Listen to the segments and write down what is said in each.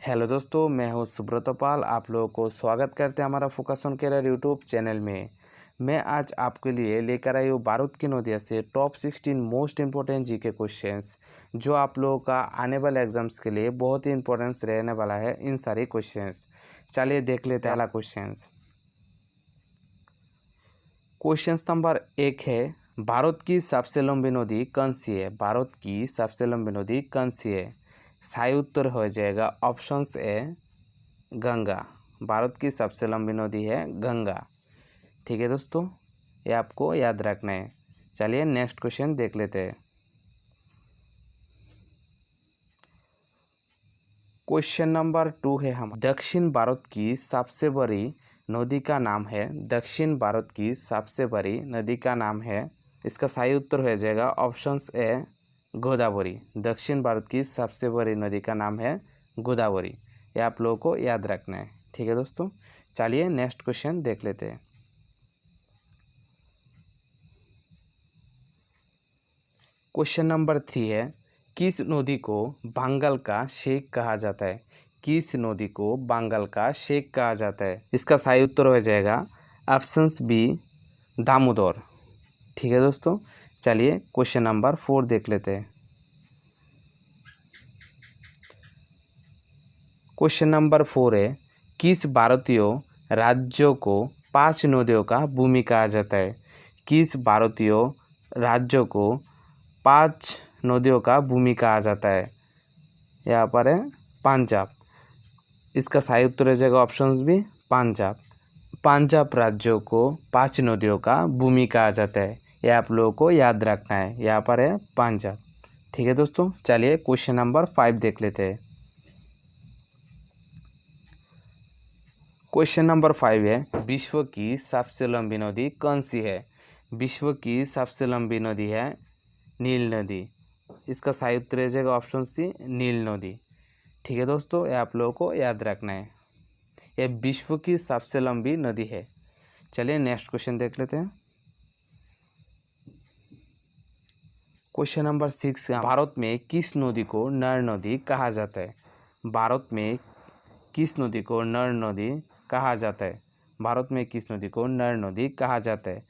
Hello दोस्तों, मैं हूं सुब्रत पाल। आप लोगों को स्वागत करते हैं हमारा focus on career YouTube channel में। मैं आज आपके लिए लेकर आई हूँ भारत की नदियों से top 16 most important GK questions, जो आप लोगों का आने वाले एग्जाम्स के लिए बहुत ही इंपॉर्टेंस रहने वाला है। इन सारे क्वेश्चंस चलिए देख लेते हैं। पहला क्वेश्चंस नंबर 1 है, भारत की सबसे लंबी नदी कौन सी है? भारत की सबसे लंबी नदी कौन सी है? सही उत्तर हो जाएगा ऑप्शंस ए गंगा। भारत की सबसे लंबी नदी है गंगा। ठीक है दोस्तों, ये आपको याद रखना है। चलिए नेक्स्ट क्वेश्चन देख लेते हैं। क्वेश्चन नंबर 2 है हम, दक्षिण भारत की सबसे बड़ी नदी का नाम है। दक्षिण भारत की सबसे बड़ी नदी का नाम है, इसका सही उत्तर हो जाएगा ऑप्शंस ए गोदावरी। दक्षिण भारत की सबसे बड़ी नदी का नाम है गोदावरी। ये आप लोगों को याद रखना है। ठीक है दोस्तों, चलिए नेक्स्ट क्वेश्चन देख लेते हैं। क्वेश्चन नंबर 3 है, किस नदी को बंगाल का शेख कहा जाता है? किस नदी को बंगाल का शेख कहा जाता है? इसका सही उत्तर हो जाएगा ऑप्शंस बी दामोदर। ठीक है दोस्तों, चलिए क्वेश्चन नंबर 4 देख लेते हैं। क्वेश्चन नंबर 4 है, किस भारतीय राज्यों को 5 नदियों का भूमि कहा जाता है? किस भारतीय राज्यों को 5 नदियों का भूमि कहा जाता है? यहाँ पर है पंजाब। इसका सही उत्तर हो जाएगा ऑप्शंस भी पंजाब। पंजाब राज्यों को 5 नदियों का भूमि कहा जाता है। यह आप लोगों को याद रखना है। यहाँ पर है पंजाब। ठीक है दोस्तों, चलिए क्वेश्चन नंबर 5 देख लेते हैं। क्वेश्चन नंबर 5 है, विश्व की सबसे लंबी नदी कौन सी है? विश्व की सबसे लंबी नदी है नील नदी। इसका सही उत्तर हो जाएगा ऑप्शन सी नील नदी। ठीक है दोस्तों, ये आप लोगों को याद रखना है। यह विश्व की सबसे लंबी नदी है। चलिए नेक्स्ट क्वेश्चन देख लेते हैं। क्वेश्चन नंबर 6, भारत में किस नदी को नर नदी कहा जाता है? भारत में किस नदी को नर नदी कहा जाता है? भारत में किस नदी को नर नदी कहा जाता है?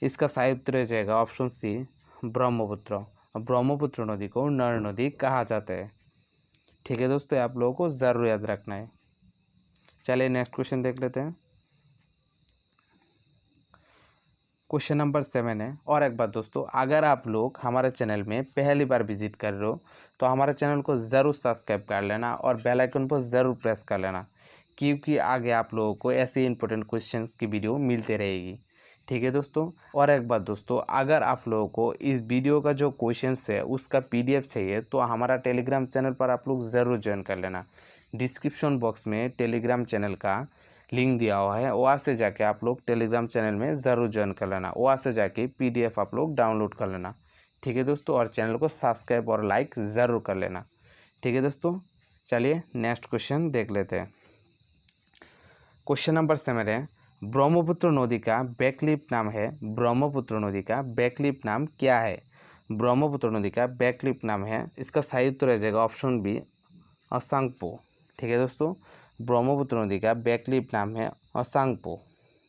इसका सही उत्तर हो जाएगा ऑप्शन सी ब्रह्मपुत्र। ब्रह्मपुत्र नदी को नर नदी कहा जाता है। ठीक है दोस्तों, आप लोगों को ज़रूर याद रखना है। चलिए नेक्स्ट क्वेश्चन देख लेते हैं। क्वेश्चन नंबर 7 है, और एक बात दोस्तों, अगर आप लोग हमारे चैनल में पहली बार विजिट कर रहे हो तो हमारे चैनल को ज़रूर सब्सक्राइब कर लेना और बेल आइकन पर ज़रूर प्रेस कर लेना, क्योंकि आगे आप लोगों को ऐसे इंपॉर्टेंट क्वेश्चंस की वीडियो मिलती रहेगी। ठीक है दोस्तों, और एक बात दोस्तों, अगर आप लोगों को इस वीडियो का जो क्वेश्चंस है उसका PDF चाहिए तो हमारा टेलीग्राम चैनल पर आप लोग ज़रूर ज्वाइन कर लेना। डिस्क्रिप्शन बॉक्स में टेलीग्राम चैनल का लिंक दिया हुआ है, वहाँ से जाके आप लोग टेलीग्राम चैनल में ज़रूर ज्वाइन कर लेना। वहाँ से जाके PDF आप लोग डाउनलोड कर लेना। ठीक है दोस्तों, और चैनल को सब्सक्राइब और लाइक ज़रूर कर लेना। ठीक है दोस्तों, चलिए नेक्स्ट क्वेश्चन देख लेते हैं। क्वेश्चन नंबर 7 है, ब्रह्मपुत्र नदी का वैकल्पिक नाम है। ब्रह्मपुत्र नदी का वैकल्पिक नाम क्या है? ब्रह्मपुत्र नदी का वैकल्पिक नाम है, इसका सही उत्तर हो जाएगा ऑप्शन बी असांगपो। ठीक है दोस्तों, ब्रह्मपुत्र नदी का वैकल्पिक नाम है असांगपो।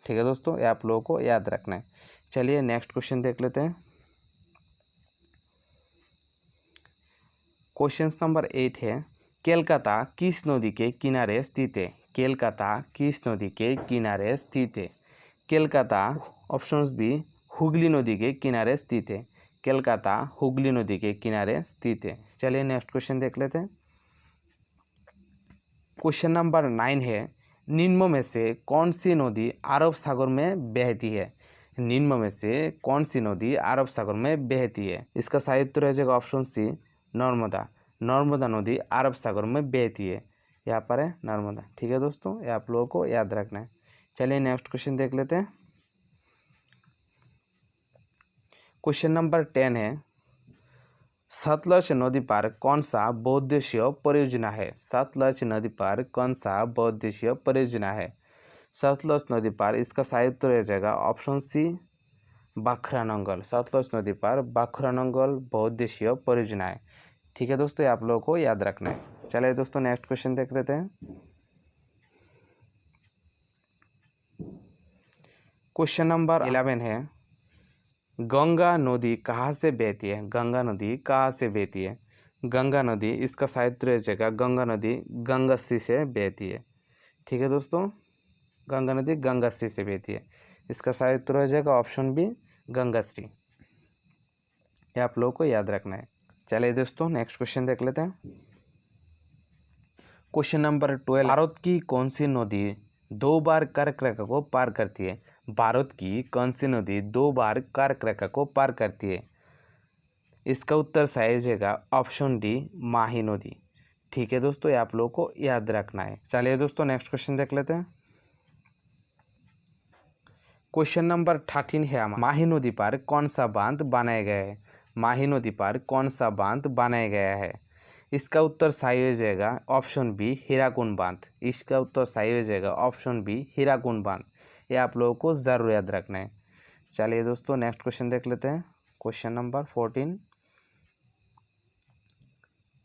ठीक है दोस्तों, ये आप लोगों को याद रखना है। चलिए नेक्स्ट क्वेश्चन देख लेते हैं। क्वेश्चन नंबर 8 है, कोलकाता किस नदी के किनारे स्थित है? कोलकाता किस नदी के किनारे स्थित है? कोलकाता ऑप्शंस बी हुगली नदी के किनारे स्थित है। कोलकाता हुगली नदी के किनारे स्थित है। चलिए नेक्स्ट क्वेश्चन देख लेते हैं। क्वेश्चन नंबर 9 है, निम्न में से कौन सी नदी अरब सागर में बहती है? निम्न में से कौन सी नदी अरब सागर में बहती है? इसका सही उत्तर हो जाएगा ऑप्शन सी नर्मदा। नर्मदा नदी अरब सागर में बहती है। यहाँ पर है नर्मदा। ठीक है दोस्तों, ये आप लोगों को याद रखना है। चलिए नेक्स्ट क्वेश्चन देख लेते हैं। क्वेश्चन नंबर 10 है, सतलज नदी पर कौन सा बहुउद्देशीय परियोजना है? सतलज नदी पर कौन सा बहुउद्देशीय परियोजना है? सतलज नदी पर इसका सही उत्तर हो जाएगा ऑप्शन सी बाखरानंगल। सतलज नदी पर बाखरानंगल बहुउद्देशीय परियोजना है। ठीक है दोस्तों, आप लोगों को याद रखना है। चलिए दोस्तों नेक्स्ट क्वेश्चन देख लेते हैं। क्वेश्चन नंबर 11 है, गंगा नदी कहाँ से बहती है? गंगा नदी कहाँ से बहती है? गंगा नदी, इसका साहित्य जगह गंगा नदी गंगाश्री से बहती है। ठीक है दोस्तों, गंगा नदी गंगाश्री से बहती है। इसका साहित्य रह जाएगा ऑप्शन बी गंगाश्री। ये आप लोगों को याद रखना है। चलिए दोस्तों नेक्स्ट क्वेश्चन देख लेते हैं। क्वेश्चन नंबर 12, भारत की कौन सी नदी 2 बार कर्क रेखा को पार करती है? भारत की कौन सी नदी 2 बार कर्क रेखा को पार करती है? इसका उत्तर सही जाएगा ऑप्शन डी माही नदी। ठीक है दोस्तों, ये आप लोगों को याद रखना है। चलिए दोस्तों नेक्स्ट क्वेश्चन देख लेते हैं। क्वेश्चन नंबर 13 है, माही नदी पर कौन सा बांध बनाया गया है? माही नदी पर कौन सा बांध बनाया गया है? इसका उत्तर सही हो जाएगा ऑप्शन बी हीराकुंड बांध। इसका उत्तर सही हो जाएगा ऑप्शन बी हीराकुंड बांध। ये आप लोगों को ज़रूर याद रखना है। चलिए दोस्तों नेक्स्ट क्वेश्चन देख लेते हैं। Question number 14,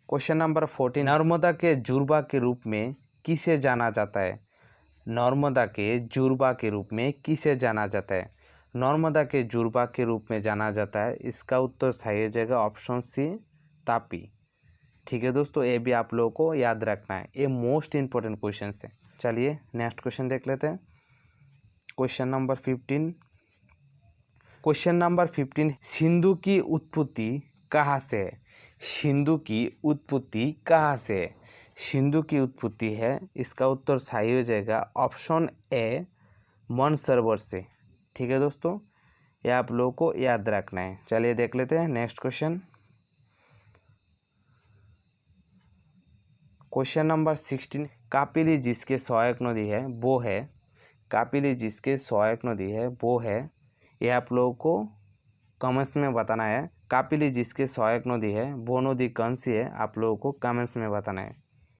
question number 14, Narmada के जुड़वा के रूप में किसे जाना जाता है? नर्मदा के जुड़वा के रूप में किसे जाना जाता है? नर्मदा के जुड़वा के रूप में जाना जाता है। इसका उत्तर सही हो जाएगा ऑप्शन सी तापी। ठीक है दोस्तों, ये भी आप लोगों को याद रखना है। ये मोस्ट इंपॉर्टेंट क्वेश्चन है। चलिए नेक्स्ट क्वेश्चन देख लेते हैं। Question number 15, question number 15, Sindhu की उत्पत्ति कहाँ से है? सिंधु की उत्पत्ति कहाँ से है? सिंधु की उत्पत्ति है, इसका उत्तर सही हो जाएगा ऑप्शन ए मानसरोवर से। ठीक है दोस्तों, ये आप लोगों को याद रखना है। चलिए देख लेते हैं नेक्स्ट क्वेश्चन। क्वेश्चन नंबर 16, कापिली जिसके सहायक नदी है वो है? कापिली जिसके सहायक नदी है वो है, ये आप लोगों को कमेंट्स में बताना है। कापिली जिसके सहायक नदी है वो नदी कौन सी है, आप लोगों को कमेंट्स में बताना है।